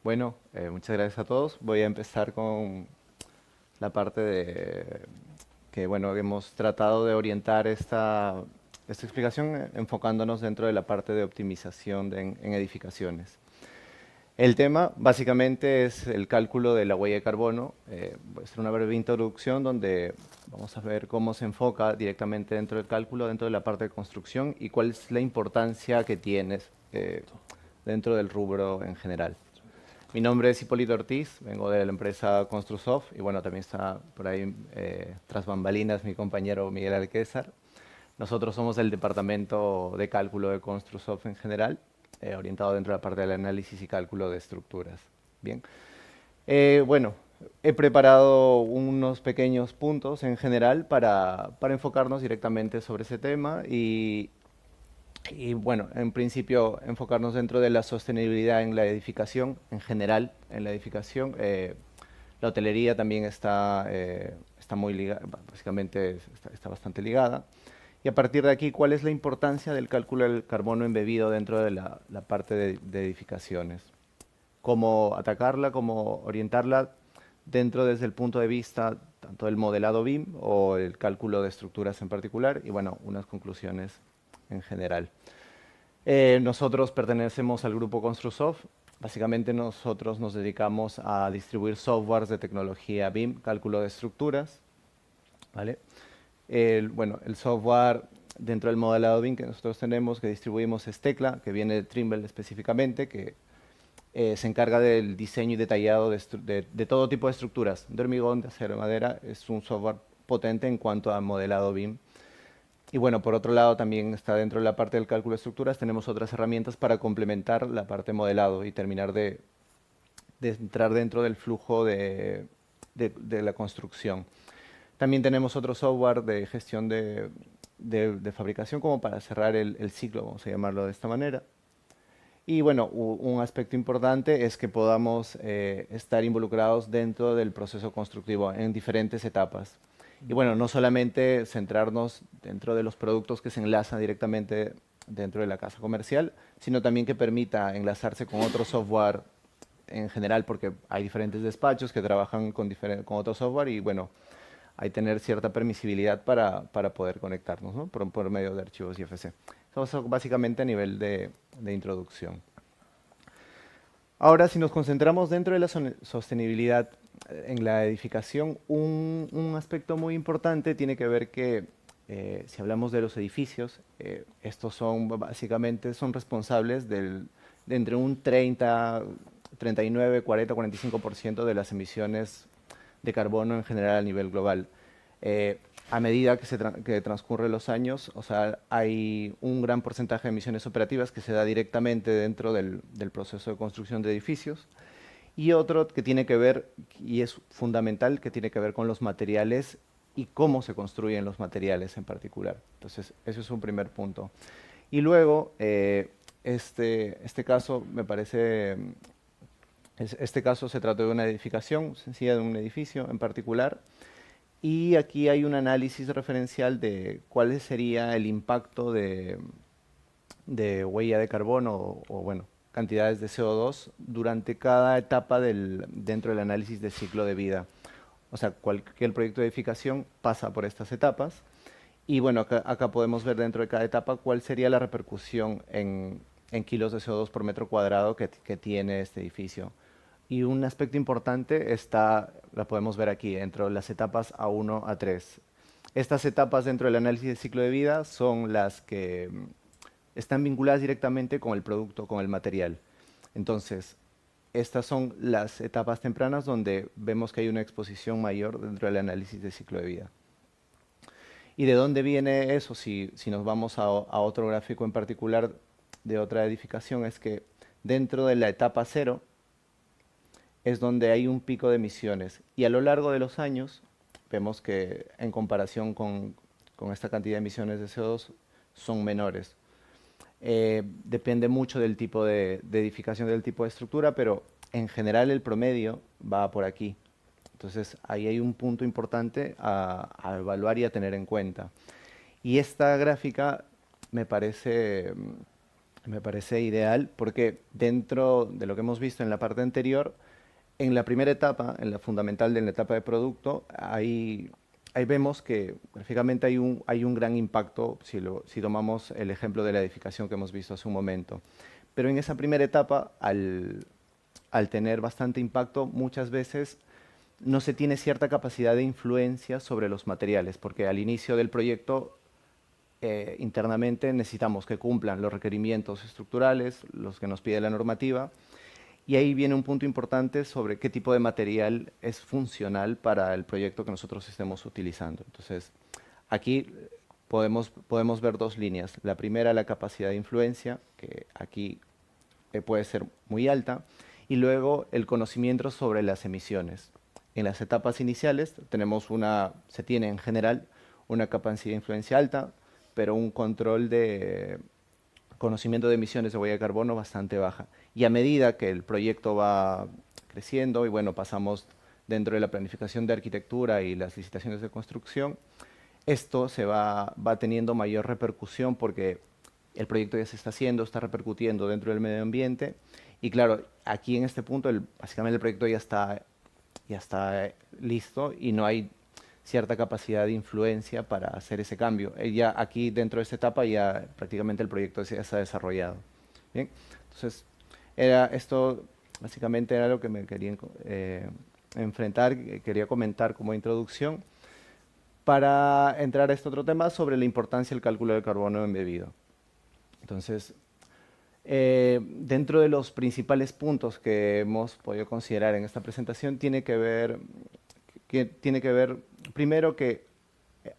Bueno, muchas gracias a todos. Voy a empezar con la parte de que, bueno, hemos tratado de orientar esta explicación enfocándonos dentro de la parte de optimización en edificaciones. El tema básicamente es el cálculo de la huella de carbono. Voy a hacer una breve introducción donde vamos a ver cómo se enfoca directamente dentro del cálculo, dentro de la parte de construcción y cuál es la importancia que tienes dentro del rubro en general. Mi nombre es Hipólito Ortiz, vengo de la empresa Construsoft y bueno, también está por ahí tras bambalinas mi compañero Miguel Alquézar. Nosotros somos el departamento de cálculo de Construsoft en general, orientado dentro de la parte del análisis y cálculo de estructuras. Bien, bueno, he preparado unos pequeños puntos en general para enfocarnos directamente sobre ese tema y bueno, en principio enfocarnos dentro de la sostenibilidad en la edificación, en general en la edificación. La hotelería también está muy ligada, básicamente está bastante ligada. Y a partir de aquí, ¿cuál es la importancia del cálculo del carbono embebido dentro de la parte de edificaciones? ¿Cómo atacarla, cómo orientarla dentro desde el punto de vista tanto del modelado BIM o el cálculo de estructuras en particular? Y bueno, unas conclusiones en general. Nosotros pertenecemos al grupo Construsoft. Básicamente nosotros nos dedicamos a distribuir softwares de tecnología BIM, cálculo de estructuras, ¿vale? Bueno, el software dentro del modelado BIM que nosotros tenemos, que distribuimos es Tecla, que viene de Trimble específicamente, que se encarga del diseño y detallado de todo tipo de estructuras, de hormigón, de acero, de madera. Es un software potente en cuanto a modelado BIM. Y bueno, por otro lado también está dentro de la parte del cálculo de estructuras, tenemos otras herramientas para complementar la parte de modelado y terminar de entrar dentro del flujo de la construcción. También tenemos otro software de gestión de fabricación como para cerrar el ciclo, vamos a llamarlo de esta manera. Y bueno, un aspecto importante es que podamos estar involucrados dentro del proceso constructivo en diferentes etapas. Y bueno, no solamente centrarnos dentro de los productos que se enlazan directamente dentro de la casa comercial, sino también que permita enlazarse con otro software en general, porque hay diferentes despachos que trabajan con otro software y bueno, hay que tener cierta permisibilidad para poder conectarnos, ¿no? Por medio de archivos IFC. Eso básicamente a nivel de introducción. Ahora, si nos concentramos dentro de la sostenibilidad en la edificación, un aspecto muy importante tiene que ver que si hablamos de los edificios, estos son básicamente son responsables de entre un 30, 39, 40, 45% de las emisiones de carbono en general a nivel global. A medida que transcurren los años, o sea, hay un gran porcentaje de emisiones operativas que se da directamente dentro del proceso de construcción de edificios y otro que tiene que ver, y es fundamental, que tiene que ver con los materiales y cómo se construyen los materiales en particular. Entonces, eso es un primer punto. Y luego, este caso me parece, este caso se trata de una edificación sencilla, de un edificio en particular, y aquí hay un análisis referencial de cuál sería el impacto de huella de carbono bueno, cantidades de CO2 durante cada etapa dentro del análisis de ciclo de vida. O sea, cualquier proyecto de edificación pasa por estas etapas. Y bueno, acá podemos ver dentro de cada etapa cuál sería la repercusión en kilos de CO2 por metro cuadrado que tiene este edificio. Y un aspecto importante la podemos ver aquí, dentro de las etapas A1 a 3. Estas etapas dentro del análisis de ciclo de vida son las que están vinculadas directamente con el producto, con el material. Entonces, estas son las etapas tempranas donde vemos que hay una exposición mayor dentro del análisis de ciclo de vida. ¿Y de dónde viene eso? Si nos vamos a otro gráfico en particular de otra edificación, es que dentro de la etapa cero es donde hay un pico de emisiones y a lo largo de los años vemos que en comparación con esta cantidad de emisiones de CO2 son menores. Depende mucho del tipo de edificación, del tipo de estructura, pero en general el promedio va por aquí. Entonces ahí hay un punto importante a evaluar y a tener en cuenta. Y esta gráfica me parece Me parece ideal porque dentro de lo que hemos visto en la parte anterior, en la primera etapa, en la fundamental de la etapa de producto, ahí vemos que gráficamente hay un gran impacto si tomamos el ejemplo de la edificación que hemos visto hace un momento. Pero en esa primera etapa, al tener bastante impacto, muchas veces no se tiene cierta capacidad de influencia sobre los materiales, porque al inicio del proyecto internamente necesitamos que cumplan los requerimientos estructurales, los que nos pide la normativa, y ahí viene un punto importante sobre qué tipo de material es funcional para el proyecto que nosotros estemos utilizando. Entonces, aquí podemos ver dos líneas. La primera, la capacidad de influencia, que aquí puede ser muy alta, y luego el conocimiento sobre las emisiones. En las etapas iniciales se tiene en general una capacidad de influencia alta, pero un control de conocimiento de emisiones de huella de carbono bastante baja. Y a medida que el proyecto va creciendo y bueno, pasamos dentro de la planificación de arquitectura y las licitaciones de construcción, esto va teniendo mayor repercusión porque el proyecto ya se está haciendo, está repercutiendo dentro del medio ambiente y claro, aquí en este punto básicamente el proyecto ya está listo y no hay cierta capacidad de influencia para hacer ese cambio. Ya aquí dentro de esta etapa ya prácticamente el proyecto ya se ha desarrollado. Bien, entonces esto básicamente era lo que me quería enfrentar, quería comentar como introducción para entrar a este otro tema sobre la importancia del cálculo de carbono embebido. Entonces, dentro de los principales puntos que hemos podido considerar en esta presentación, tiene que ver primero que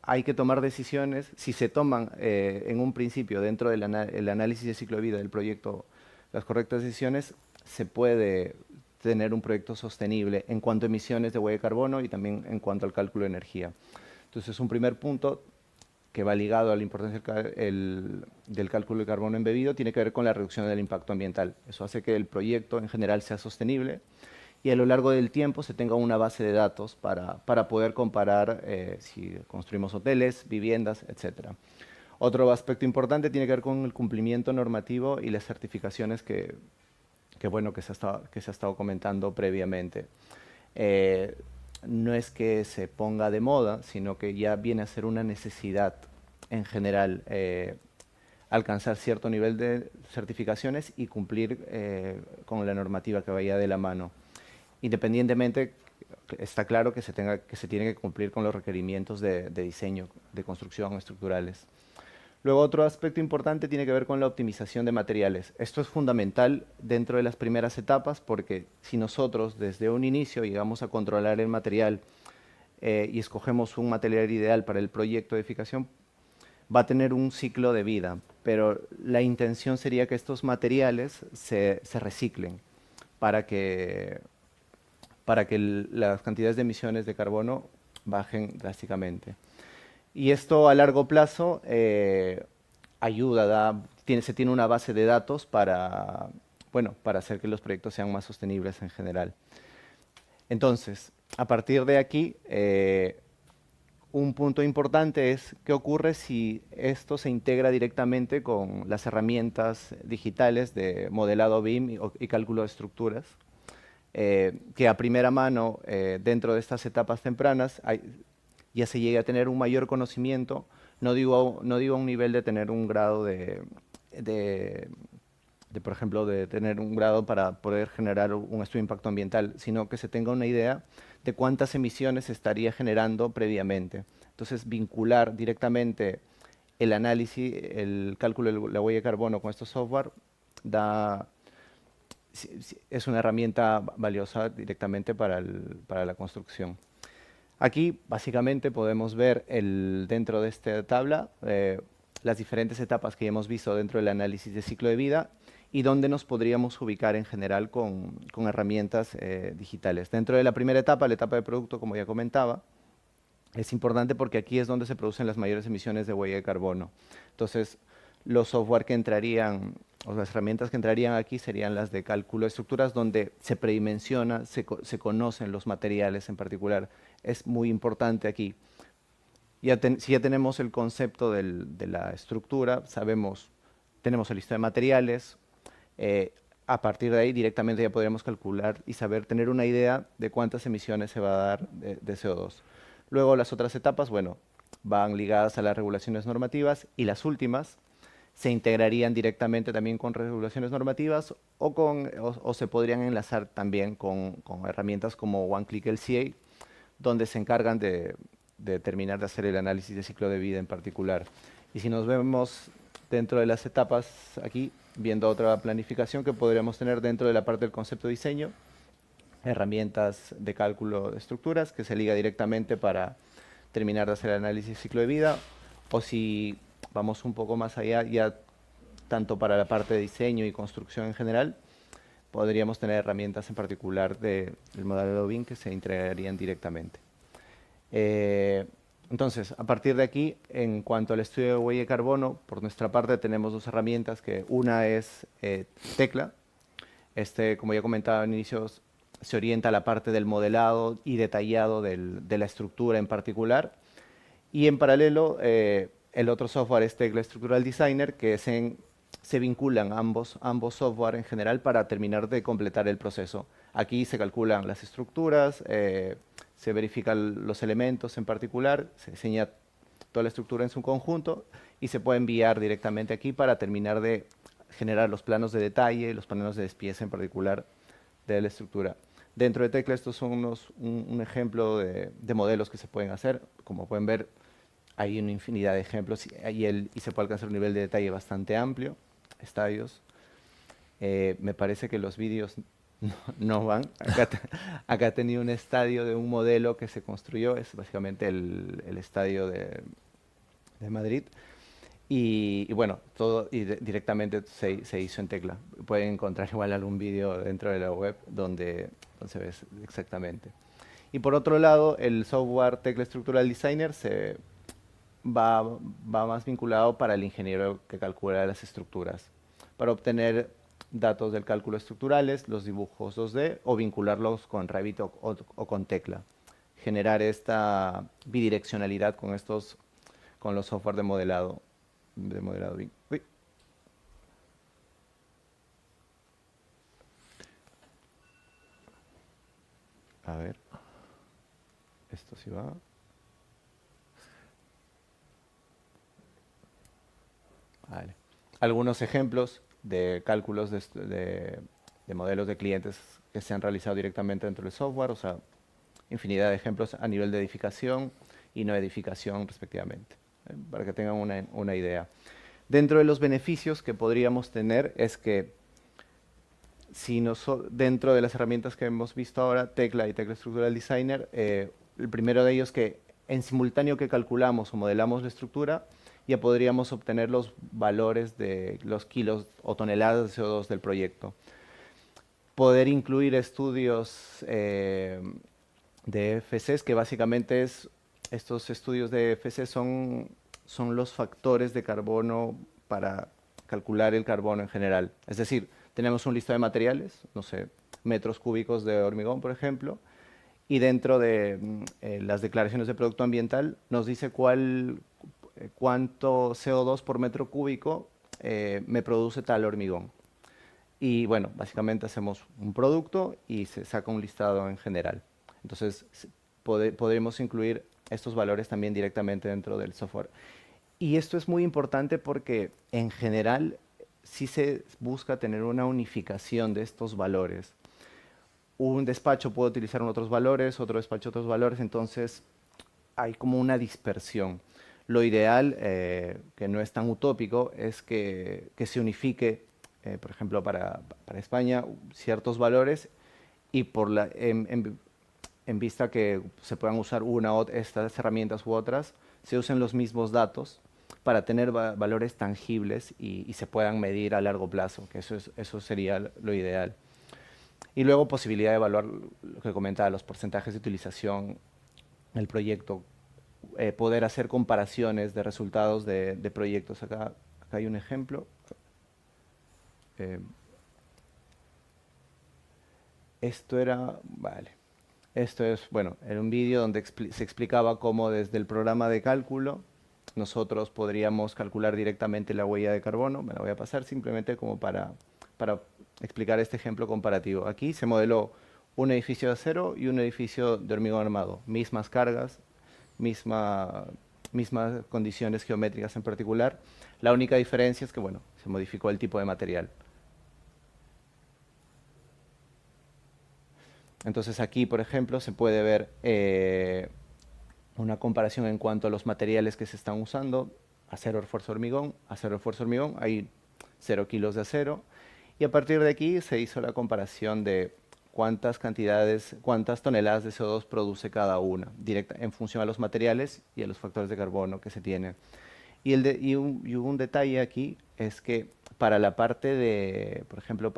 hay que tomar decisiones, si se toman en un principio dentro del el análisis de ciclo de vida del proyecto las correctas decisiones, se puede tener un proyecto sostenible en cuanto a emisiones de huella de carbono y también en cuanto al cálculo de energía. Entonces, un primer punto que va ligado a la importancia del cálculo de carbono embebido tiene que ver con la reducción del impacto ambiental. Eso hace que el proyecto en general sea sostenible y a lo largo del tiempo se tenga una base de datos para poder comparar si construimos hoteles, viviendas, etc. Otro aspecto importante tiene que ver con el cumplimiento normativo y las certificaciones bueno, que se ha estado comentando previamente. Eh, no es que se ponga de moda, sino que ya viene a ser una necesidad en general alcanzar cierto nivel de certificaciones y cumplir con la normativa que vaya de la mano. Independientemente, está claro que se tiene que cumplir con los requerimientos de diseño, de construcción estructurales. Luego, otro aspecto importante tiene que ver con la optimización de materiales. Esto es fundamental dentro de las primeras etapas porque si nosotros desde un inicio llegamos a controlar el material y escogemos un material ideal para el proyecto de edificación, va a tener un ciclo de vida, pero la intención sería que estos materiales se reciclen para que, las cantidades de emisiones de carbono bajen drásticamente. Y esto a largo plazo ayuda, se tiene una base de datos bueno, para hacer que los proyectos sean más sostenibles en general. Entonces, a partir de aquí, un punto importante es qué ocurre si esto se integra directamente con las herramientas digitales de modelado BIM y cálculo de estructuras, que a primera mano, dentro de estas etapas tempranas, ya se llegue a tener un mayor conocimiento, no digo a un nivel de tener un grado de, por ejemplo, de tener un grado para poder generar un estudio de impacto ambiental, sino que se tenga una idea de cuántas emisiones se estaría generando previamente. Entonces, vincular directamente el análisis, el cálculo de la huella de carbono con estos software es una herramienta valiosa directamente para la construcción. Aquí básicamente podemos ver dentro de esta tabla las diferentes etapas que hemos visto dentro del análisis de ciclo de vida y dónde nos podríamos ubicar en general con herramientas digitales. Dentro de la primera etapa, la etapa de producto, como ya comentaba, es importante porque aquí es donde se producen las mayores emisiones de huella de carbono. Entonces, los software que entrarían, o las herramientas que entrarían aquí serían las de cálculo de estructuras, donde se predimensiona, se conocen los materiales en particular. Es muy importante aquí. Si ya tenemos el concepto de la estructura, sabemos tenemos el listado de materiales. A partir de ahí directamente ya podríamos calcular y saber, tener una idea de cuántas emisiones se va a dar de CO2. Luego las otras etapas, bueno, van ligadas a las regulaciones normativas y las últimas se integrarían directamente también con regulaciones normativas o se podrían enlazar también con herramientas como OneClick LCA, donde se encargan de terminar de hacer el análisis de ciclo de vida en particular. Y si nos vemos dentro de las etapas aquí, viendo otra planificación que podríamos tener dentro de la parte del concepto de diseño, herramientas de cálculo de estructuras que se liga directamente para terminar de hacer el análisis de ciclo de vida, o si vamos un poco más allá, ya tanto para la parte de diseño y construcción en general, podríamos tener herramientas en particular del modelo BIM que se integrarían directamente. Entonces, a partir de aquí, en cuanto al estudio de huella de carbono, por nuestra parte tenemos dos herramientas, que una es Tecla. Como ya comentaba en inicios, se orienta a la parte del modelado y detallado de la estructura en particular. Y en paralelo, el otro software es Tecla Structural Designer, que se vinculan ambos software en general para terminar de completar el proceso. Aquí se calculan las estructuras, se verifican los elementos en particular, se diseña toda la estructura en su conjunto y se puede enviar directamente aquí para terminar de generar los planos de detalle, los planos de despiece en particular de la estructura. Dentro de Tecla estos son un ejemplo de modelos que se pueden hacer. Como pueden ver, hay una infinidad de ejemplos y se puede alcanzar un nivel de detalle bastante amplio, estadios. Me parece que los vídeos no van. Acá he tenido un estadio de un modelo que se construyó, es básicamente el estadio de Madrid. Y bueno, todo directamente se hizo en Tecla. Pueden encontrar igual algún vídeo dentro de la web donde se ve exactamente. Y por otro lado, el software Tecla Structural Designer va más vinculado para el ingeniero que calcula las estructuras, para obtener datos del cálculo estructurales, los dibujos 2D o vincularlos con Revit o con Tecla. Generar esta bidireccionalidad con los software de modelado BIM. Uy. A ver, esto sí va. Vale. Algunos ejemplos de cálculos de modelos de clientes que se han realizado directamente dentro del software, o sea, infinidad de ejemplos a nivel de edificación y no edificación respectivamente, para que tengan una idea. Dentro de los beneficios que podríamos tener es que dentro de las herramientas que hemos visto ahora, Tecla y Tecla Structural Designer, el primero de ellos, que en simultáneo que calculamos o modelamos la estructura, ya podríamos obtener los valores de los kilos o toneladas de CO2 del proyecto. Poder incluir estudios de FCs, que básicamente estos estudios de FC son los factores de carbono para calcular el carbono en general. Es decir, tenemos un listado de materiales, no sé, metros cúbicos de hormigón, por ejemplo, y dentro de las declaraciones de producto ambiental nos dice cuánto CO2 por metro cúbico me produce tal hormigón. Y bueno, básicamente hacemos un producto y se saca un listado en general. Entonces, podemos incluir estos valores también directamente dentro del software. Y esto es muy importante porque en general sí se busca tener una unificación de estos valores. Un despacho puede utilizar otros valores, otro despacho otros valores, entonces hay como una dispersión. Lo ideal, que no es tan utópico, es que se unifique, por ejemplo, para España, ciertos valores y en vista que se puedan usar estas herramientas u otras, se usen los mismos datos para tener valores tangibles y se puedan medir a largo plazo, que eso sería lo ideal. Y luego posibilidad de evaluar lo que comentaba, los porcentajes de utilización en el proyecto, poder hacer comparaciones de resultados de proyectos. Acá hay un ejemplo. Eh, vale. Esto es, bueno, era un vídeo donde se explicaba cómo desde el programa de cálculo nosotros podríamos calcular directamente la huella de carbono. Me la voy a pasar simplemente como para explicar este ejemplo comparativo. Aquí se modeló un edificio de acero y un edificio de hormigón armado. Mismas cargas, misma, mismas condiciones geométricas en particular. La única diferencia es que, bueno, se modificó el tipo de material. Entonces aquí, por ejemplo, se puede ver una comparación en cuanto a los materiales que se están usando. Acero, refuerzo, hormigón, hay 0 kilos de acero. Y a partir de aquí se hizo la comparación de cuántas toneladas de CO2 produce cada una, directa, en función a los materiales y a los factores de carbono que se tienen. Y un detalle aquí es que para la parte de, por ejemplo,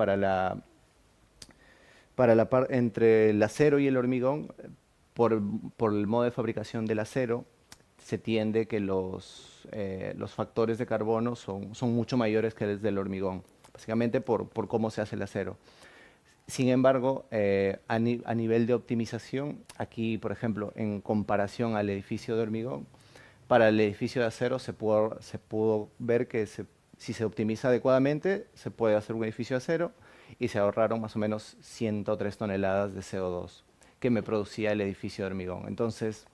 entre el acero y el hormigón, por, por el modo de fabricación del acero, se tiende que los factores de carbono son mucho mayores que los del hormigón, básicamente por cómo se hace el acero. Sin embargo, a nivel de optimización, aquí, por ejemplo, en comparación al edificio de hormigón, para el edificio de acero se pudo ver que si se optimiza adecuadamente, se puede hacer un edificio de acero y se ahorraron más o menos 103 toneladas de CO2 que me producía el edificio de hormigón. Entonces,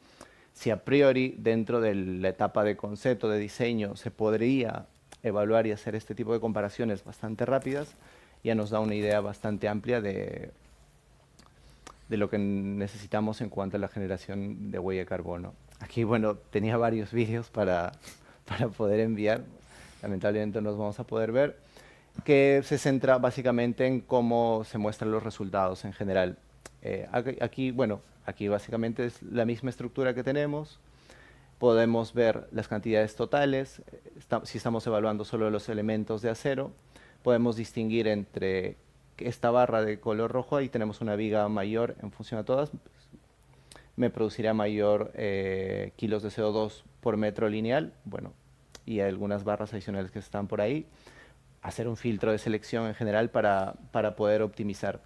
si a priori dentro de la etapa de concepto, de diseño, se podría evaluar y hacer este tipo de comparaciones bastante rápidas, ya nos da una idea bastante amplia de lo que necesitamos en cuanto a la generación de huella de carbono. Aquí, bueno, tenía varios vídeos para poder enviar, lamentablemente no los vamos a poder ver, que se centra básicamente en cómo se muestran los resultados en general. Aquí básicamente es la misma estructura que tenemos. Podemos ver las cantidades totales. Si estamos evaluando solo los elementos de acero, podemos distinguir entre esta barra de color rojo, ahí tenemos una viga mayor en función a todas, me producirá mayor kilos de CO2 por metro lineal, bueno, y hay algunas barras adicionales que están por ahí. Hacer un filtro de selección en general para poder optimizar.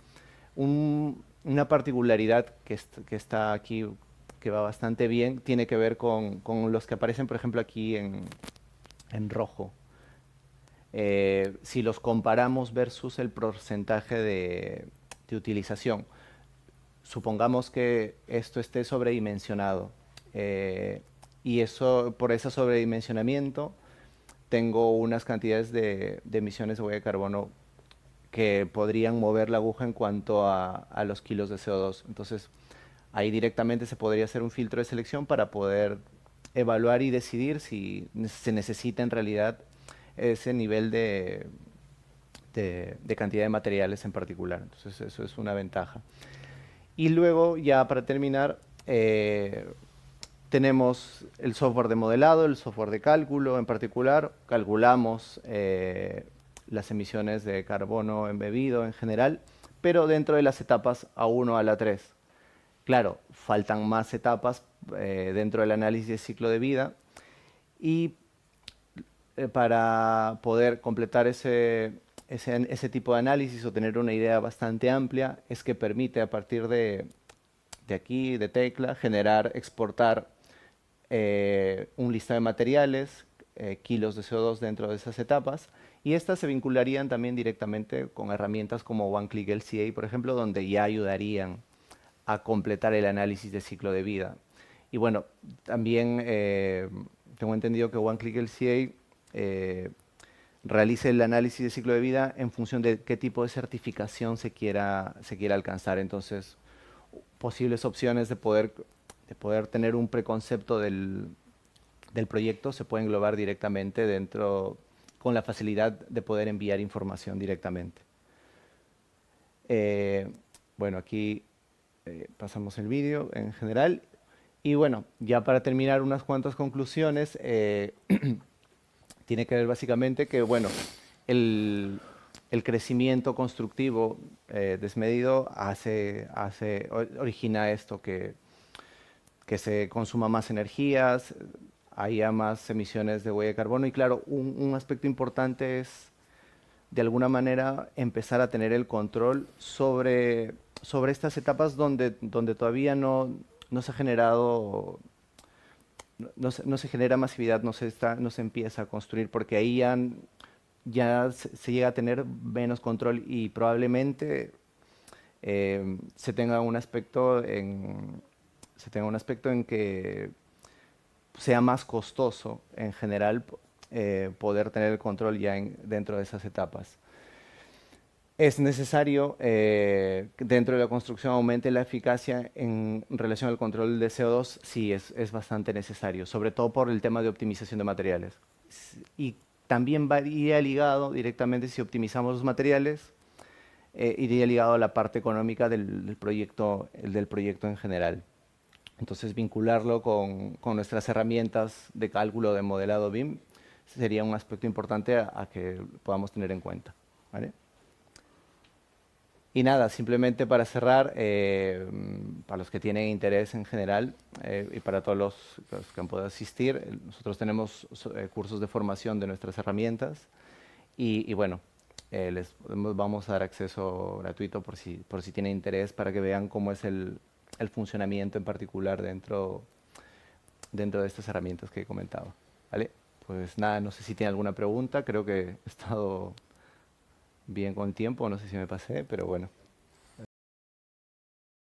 Una particularidad que está aquí, que va bastante bien, tiene que ver con los que aparecen, por ejemplo, aquí en rojo. Si los comparamos versus el porcentaje de utilización, supongamos que esto esté sobredimensionado, y eso, por ese sobredimensionamiento tengo unas cantidades de emisiones de huella de carbono que podrían mover la aguja en cuanto a los kilos de CO2. Entonces, ahí directamente se podría hacer un filtro de selección para poder evaluar y decidir si se necesita en realidad ese nivel de cantidad de materiales en particular. Entonces, eso es una ventaja. Y luego, ya para terminar, tenemos el software de modelado, el software de cálculo en particular. Calculamos las emisiones de carbono embebido en general, pero dentro de las etapas A1 a la 3. Claro, faltan más etapas dentro del análisis de ciclo de vida y para poder completar ese tipo de análisis o tener una idea bastante amplia es que permite a partir de aquí, de tecla, generar, exportar un listado de materiales, kilos de CO2 dentro de esas etapas, y estas se vincularían también directamente con herramientas como OneClick LCA, por ejemplo, donde ya ayudarían a completar el análisis de ciclo de vida. Y bueno, también tengo entendido que OneClick LCA realice el análisis de ciclo de vida en función de qué tipo de certificación se quiera alcanzar. Entonces, posibles opciones de poder tener un preconcepto del proyecto se puede englobar directamente dentro, con la facilidad de poder enviar información directamente. Bueno, aquí pasamos el vídeo en general. Y bueno, ya para terminar, unas cuantas conclusiones. Tiene que ver básicamente que, bueno, el crecimiento constructivo desmedido origina esto, que se consuma más energías, haya más emisiones de huella de carbono. Y claro, un aspecto importante es, de alguna manera, empezar a tener el control sobre estas etapas donde todavía no se ha generado no se genera masividad, no se empieza a construir, porque ahí ya se llega a tener menos control y probablemente se tenga un aspecto en que sea más costoso en general poder tener el control ya dentro de esas etapas. Es necesario que dentro de la construcción aumente la eficacia en relación al control de CO2, sí, es bastante necesario, sobre todo por el tema de optimización de materiales. Y también iría ligado directamente, si optimizamos los materiales, iría ligado a la parte económica del proyecto en general. Entonces, vincularlo con nuestras herramientas de cálculo de modelado BIM sería un aspecto importante a que podamos tener en cuenta. ¿Vale? Y nada, simplemente para cerrar, para los que tienen interés en general y para todos los que han podido asistir, nosotros tenemos cursos de formación de nuestras herramientas y bueno, vamos a dar acceso gratuito por si tienen interés para que vean cómo es el funcionamiento en particular dentro de estas herramientas que he comentado. ¿Vale? Pues nada, no sé si tiene alguna pregunta, creo que he estado bien con tiempo, no sé si me pasé, pero bueno.